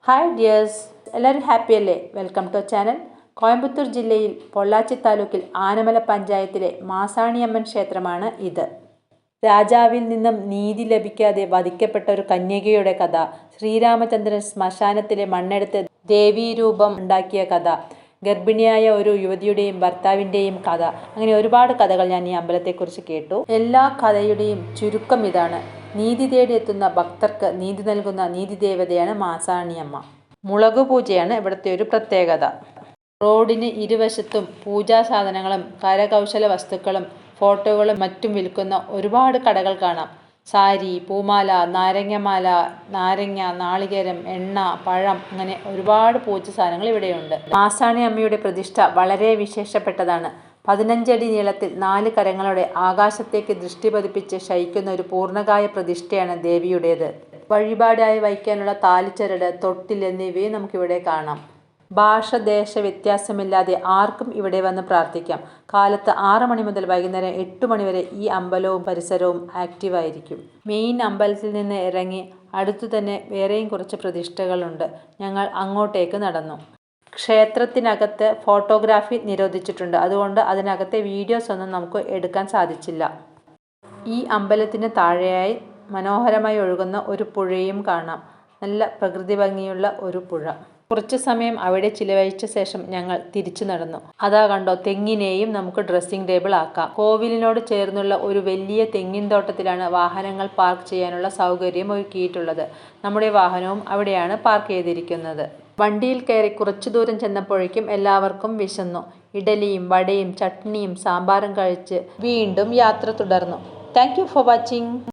Hi dears, എല്ലാവരും happy അല്ലേ? Welcome to channel. Coimbatore ജില്ലയിൽ പൊള്ളാച്ചി താലൂക്കിൽ ആനമല പഞ്ചായത്തിലെ മാസാണിയമ്മൻ ക്ഷേത്രമാണ് ഇത്. രാജാവിൽ നിന്നും നീതി ലഭിക്കാതെ വധിക്കപ്പെട്ട ഒരു കന്യകയുടെ കഥ, ശ്രീരാമചന്ദ്രൻ ശ്മശാനത്തിലെ മണ്ണെടുത്ത് ദേവീരൂപം ഉണ്ടാക്കിയ കഥ, ഗർഭിണിയായ ഒരു യുവതിയുടെയും ഭർത്താവിൻ്റെയും കഥ, അങ്ങനെ ഒരുപാട് കഥകൾ ഞാൻ ഈ അമ്പലത്തെക്കുറിച്ച് കേട്ടു. എല്ലാ കഥയുടെയും ചുരുക്കം ഇതാണ്: നീതി തേടിയെത്തുന്ന ഭക്തർക്ക് നീതി നൽകുന്ന നീതി ദേവതയാണ് മാസാണിയമ്മ. മുളകുപൂജയാണ് ഇവിടുത്തെ ഒരു പ്രത്യേകത. റോഡിന് ഇരുവശത്തും പൂജാ സാധനങ്ങളും കരകൗശല വസ്തുക്കളും ഫോട്ടോകളും മറ്റും വിൽക്കുന്ന ഒരുപാട് കടകൾ കാണാം. സാരി, പൂമാല, നാരങ്ങമാല, നാരങ്ങ, നാളികേരം, എണ്ണ, പഴം, അങ്ങനെ ഒരുപാട് പൂജ സാധനങ്ങൾ ഇവിടെയുണ്ട്. മാസാണി അമ്മയുടെ പ്രതിഷ്ഠ വളരെ വിശേഷപ്പെട്ടതാണ്. 15 അടി നീളത്തിൽ 4 കരങ്ങളോടെ ആകാശത്തേക്ക് ദൃഷ്ടി പതിപ്പിച്ച് ശയിക്കുന്ന ഒരു പൂർണ്ണകായ പ്രതിഷ്ഠയാണ് ദേവിയുടേത്. വഴിപാടായി വയ്ക്കാനുള്ള താലിച്ചരട്, തൊട്ടിൽ എന്നിവയും നമുക്കിവിടെ കാണാം. ഭാഷ ദേശ വ്യത്യാസമില്ലാതെ ആർക്കും ഇവിടെ വന്ന് പ്രാർത്ഥിക്കാം. കാലത്ത് 6 മണി മുതൽ വൈകുന്നേരം 8 മണി വരെ ഈ അമ്പലവും പരിസരവും ആക്റ്റീവായിരിക്കും. മെയിൻ അമ്പലത്തിൽ നിന്ന് ഇറങ്ങി അടുത്തു തന്നെ വേറെയും കുറച്ച് പ്രതിഷ്ഠകളുണ്ട്. ഞങ്ങൾ അങ്ങോട്ടേക്ക് നടന്നു. ക്ഷേത്രത്തിനകത്ത് ഫോട്ടോഗ്രാഫി നിരോധിച്ചിട്ടുണ്ട്. അതുകൊണ്ട് അതിനകത്തെ വീഡിയോസ് ഒന്നും നമുക്ക് എടുക്കാൻ സാധിച്ചില്ല. ഈ അമ്പലത്തിന് താഴെയായി മനോഹരമായി ഒഴുകുന്ന ഒരു പുഴയും കാണാം. നല്ല പ്രകൃതി ഭംഗിയുള്ള ഒരു പുഴ. കുറച്ചു സമയം അവിടെ ചിലവഴിച്ച ശേഷം ഞങ്ങൾ തിരിച്ചു നടന്നു. അതാ കണ്ടോ, തെങ്ങിനെയും നമുക്ക് ഡ്രസ്സിംഗ് ടേബിൾ ആക്കാം. കോവിലിനോട് ചേർന്നുള്ള ഒരു വലിയ തെങ്ങിൻ തോട്ടത്തിലാണ് വാഹനങ്ങൾ പാർക്ക് ചെയ്യാനുള്ള സൗകര്യം ഒരുക്കിയിട്ടുള്ളത്. നമ്മുടെ വാഹനവും അവിടെയാണ് പാർക്ക് ചെയ്തിരിക്കുന്നത്. വണ്ടിയിൽ കയറി കുറച്ചു ദൂരം ചെന്നപ്പോഴേക്കും എല്ലാവർക്കും വിശന്നു. ഇഡലിയും വടയും ചട്നിയും സാമ്പാറും കഴിച്ച് വീണ്ടും യാത്ര തുടർന്നു. Thank you for watching.